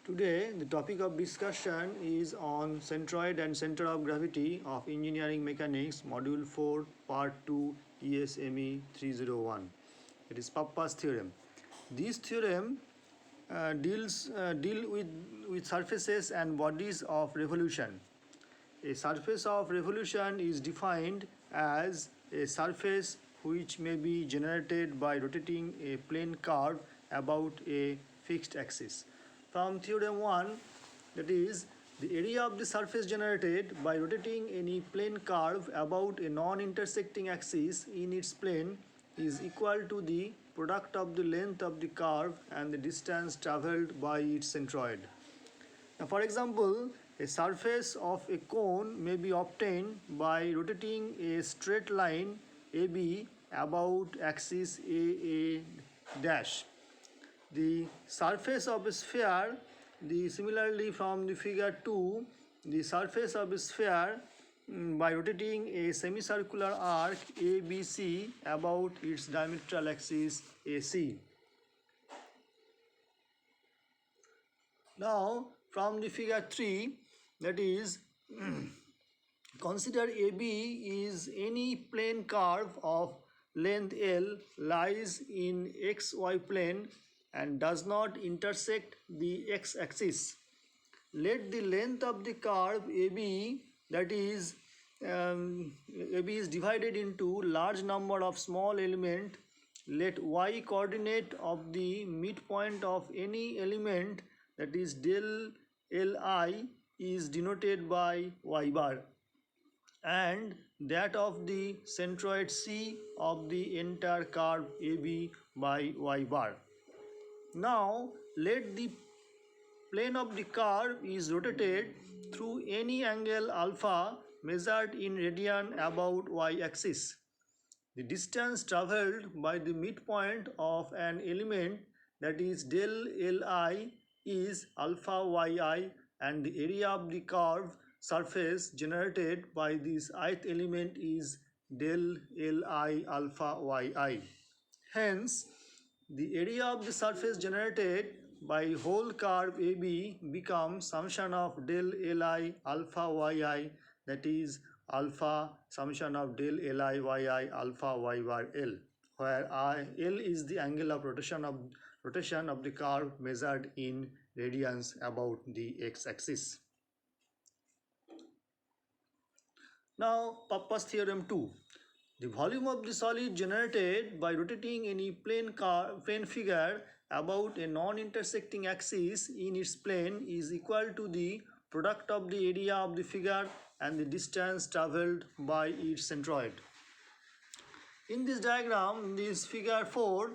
Today, the topic of discussion is on centroid and center of gravity of engineering mechanics, module 4, part 2, ESME 301. It is Papp's theorem. This theorem deal with surfaces and bodies of revolution. A surface of revolution is defined as a surface which may be generated by rotating a plane curve about a fixed axis. From theorem 1, that is, the area of the surface generated by rotating any plane curve about a non-intersecting axis in its plane is equal to the product of the length of the curve and the distance travelled by its centroid. Now, for example, a surface of a cone may be obtained by rotating a straight line AB about axis AA dash. The surface of a sphere, similarly from the figure 2, the surface of a sphere by rotating a semicircular arc ABC about its diametral axis AC. Now, from the figure 3, that is, consider AB is any plane curve of length L lies in xy plane and does not intersect the x-axis. Let the length of the curve AB, that is, AB is divided into large number of small elements. Let y coordinate of the midpoint of any element, that is del Li, is denoted by y bar, and that of the centroid C of the entire curve AB by y bar. Now let the plane of the curve is rotated through any angle alpha measured in radian about y-axis. The distance travelled by the midpoint of an element, that is del Li, is alpha yi, and the area of the curve surface generated by this ith element is del Li alpha yi. Hence, the area of the surface generated by whole curve AB becomes summation of del Li alpha yi, that is alpha summation of del Li yi alpha y bar L, where L is the angle of rotation of the curve measured in radians about the x-axis. Now, Papp's theorem 2. The volume of the solid generated by rotating any plane figure about a non-intersecting axis in its plane is equal to the product of the area of the figure and the distance travelled by its centroid. In this diagram, in this figure 4,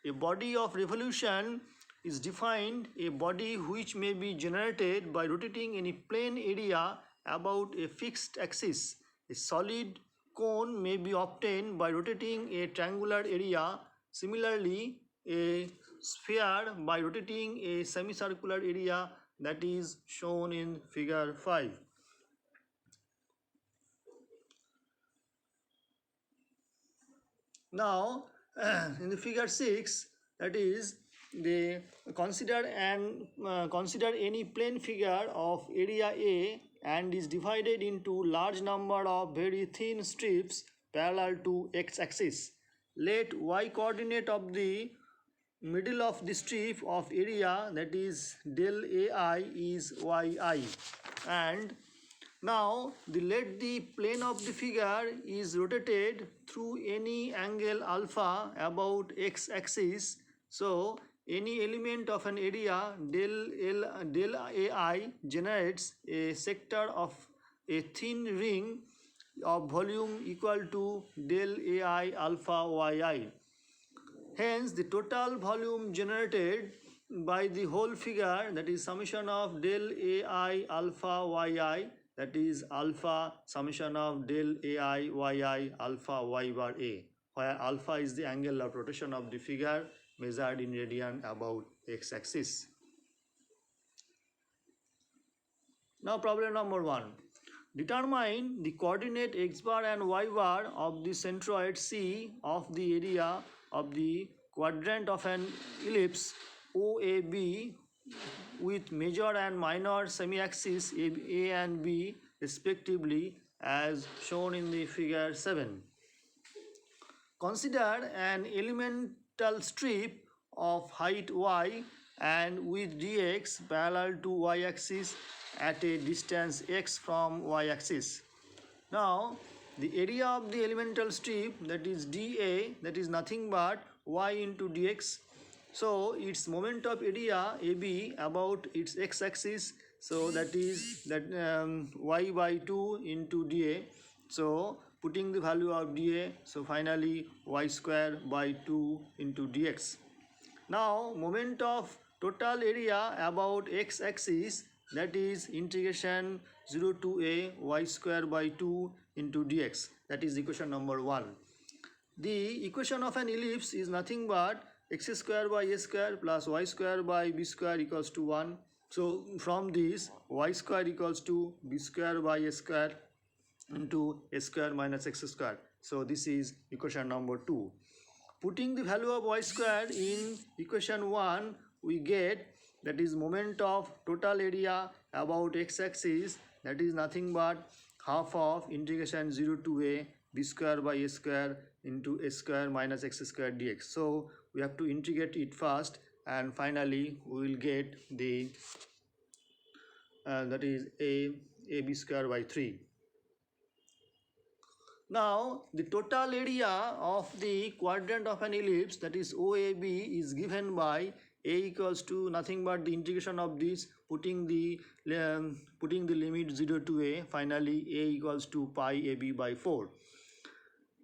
a body of revolution is defined, a body which may be generated by rotating any plane area about a fixed axis. A solid cone may be obtained by rotating a triangular area. Similarly, a sphere by rotating a semicircular area, that is shown in figure 5. Now, in the figure 6, that is, they consider any plane figure of area A and is divided into large number of very thin strips parallel to x-axis. Let y coordinate of the middle of the strip of area, that is del AI, is yi, and now let the plane of the figure is rotated through any angle alpha about x-axis. So any element of an area del AI generates a sector of a thin ring of volume equal to del AI alpha yi. Hence, the total volume generated by the whole figure, that is summation of del AI alpha yi, that is alpha summation of del AI yi alpha y bar A, where alpha is the angle of rotation of the figure measured in radian about x-axis. Now, problem number 1. Determine the coordinate x bar and y bar of the centroid C of the area of the quadrant of an ellipse OAB with major and minor semi-axis A and B respectively as shown in the figure 7. Consider an elemental strip of height y and width dx parallel to y-axis at a distance x from y-axis. Now, the area of the elemental strip, that is dA, that is nothing but y into dx. So, its moment of area AB about its x-axis, so that is y by 2 into dA. So, putting the value of dA, so finally y square by 2 into dx. Now, moment of total area about x-axis, that is integration 0 to a y square by 2 into dx. That is equation number 1. The equation of an ellipse is nothing but x square by a square plus y square by b square equals to 1. So, from this y square equals to b square by a square into a square minus x square. So, this is equation number 2. Putting the value of y square in equation 1, we get, that is moment of total area about x-axis, that is nothing but half of integration 0 to a b square by a square into a square minus x square dx. So, we have to integrate it first, and finally we will get the that is ab square by 3. Now, the total area of the quadrant of an ellipse, that is OAB, is given by a equals to nothing but the integration of this, putting the limit 0 to a, finally a equals to pi AB by 4.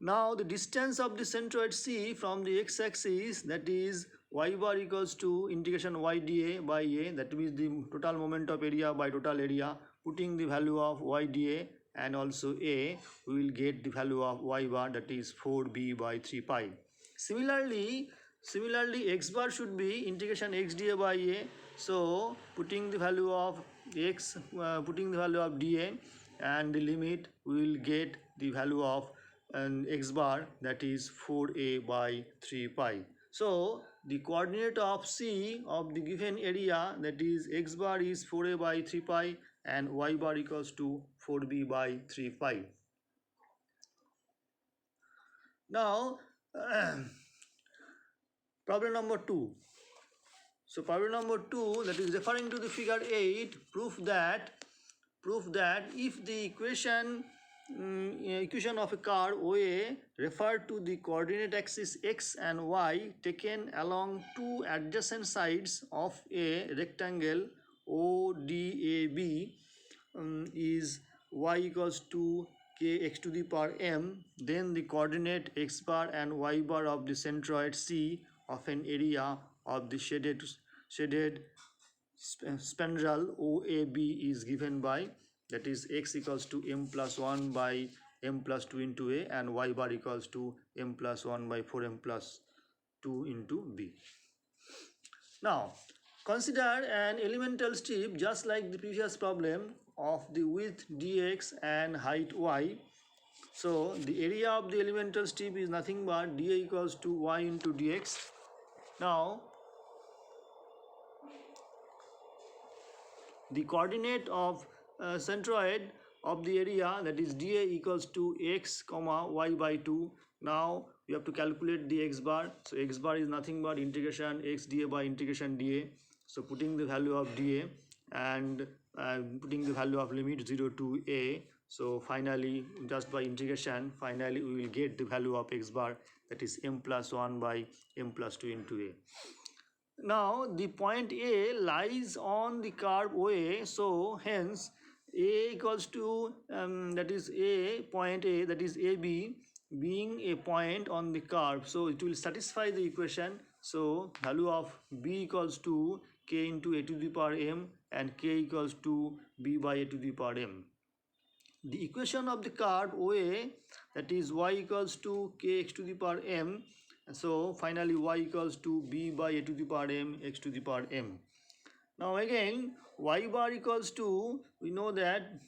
Now, the distance of the centroid C from the x-axis, that is y bar equals to integration y dA by a, that means the total moment of area by total area, putting the value of y dA and also a, we will get the value of y bar, that is 4b by 3 pi. Similarly x bar should be integration x dA by a. So, putting the value of x, putting the value of dA and the limit, we will get the value of x bar, that is 4a by 3 pi. So, the coordinate of C of the given area, that is x bar is 4a by 3 pi and y bar equals to 4b by 3 pi. Now, problem number 2. So, problem number 2, that is referring to the figure 8, proof that if the equation of a curve OA referred to the coordinate axis x and y taken along two adjacent sides of a rectangle ODAB is y equals to kx to the power m, then the coordinate x bar and y bar of the centroid C of an area of the shaded spandrel OAB is given by, that is x equals to m plus 1 by m plus 2 into a and y bar equals to m plus 1 by 4m plus 2 into b. Now, consider an elemental strip just like the previous problem of the width dx and height y. So, the area of the elemental strip is nothing but dA equals to y into dx. Now, the coordinate of centroid of the area, that is dA equals to x comma y by 2. Now we have to calculate the x bar. So x bar is nothing but integration x dA by integration dA. So putting the value of dA and putting the value of limit 0 to a. So finally, just by integration, finally we will get the value of x bar, that is m plus 1 by m plus 2 into a. Now the point A lies on the curve OA, so hence A equals to that is A, point A, that is AB, being a point on the curve, so it will satisfy the equation. So value of B equals to k into a to the power m and k equals to b by a to the power m. The equation of the curve OA, that is y equals to kx to the power m. So finally y equals to b by a to the power m x to the power m. Now again y bar equals to, we know that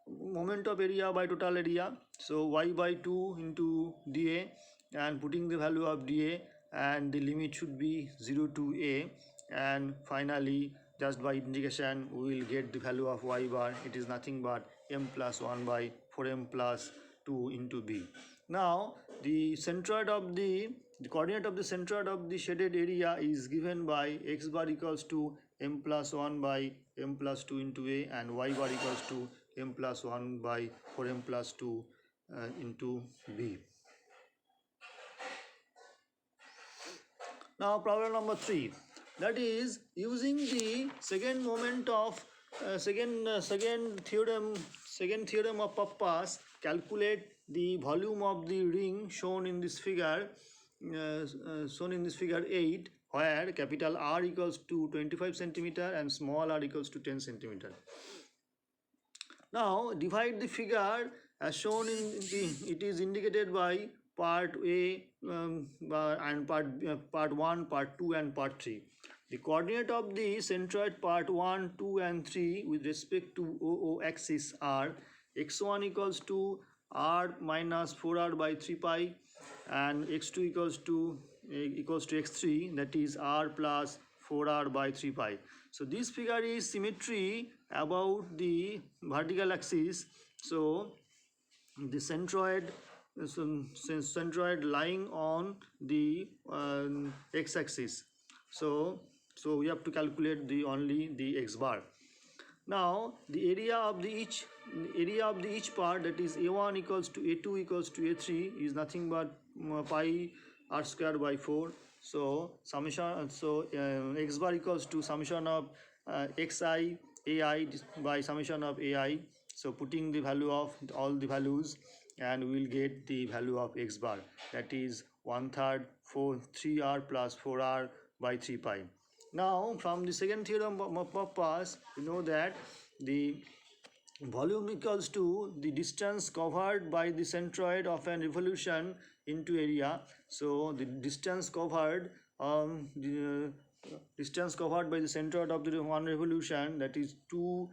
moment of area by total area. So y by 2 into dA and putting the value of dA and the limit should be 0 to a. and finally just by integration we will get the value of y bar. It is nothing but m plus 1 by 4m plus 2 into b. Now the centroid of the coordinate of the centroid of the shaded area is given by x bar equals to m plus 1 by m plus 2 into a, and y bar equals to m plus 1 by 4m plus 2 into b. Now problem number 3, that is using the second moment of second theorem of Pappus, calculate the volume of the ring shown in this figure 8, where capital R equals to 25 centimeter and small r equals to 10 centimeter. Now divide the figure as shown in the, it is indicated by part A and part 1, part 2 and part 3. The coordinate of the centroid part 1, 2 and 3 with respect to OO axis are x1 equals to r minus 4r by 3 pi and x2 equals to x3, that is r plus 4r by 3 pi. So this figure is symmetry about the vertical axis. So the centroid lying on the x-axis. So we have to calculate the only the x bar. Now the area of the each part, that is a1 equals to a2 equals to a3, is nothing but pi r square by 4. So summation, x bar equals to summation of xi ai by summation of ai. So putting the value of all the values, and we will get the value of x bar, that is 1/3 3r plus 4r by 3 pi. Now from the second theorem of Pappus, you know that the volume equals to the distance covered by the centroid of an revolution into area. So the distance covered distance covered by the centroid of the one revolution, that is 2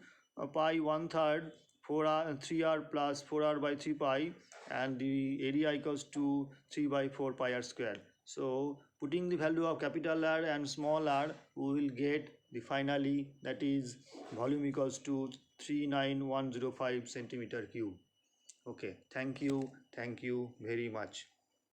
pi 1/3 4r 3r plus 4r by 3 pi, and the area equals to 3 by 4 pi r square. So putting the value of capital R and small r, we will get the finally, that is volume equals to 39105 centimeter cube. Okay, thank you very much.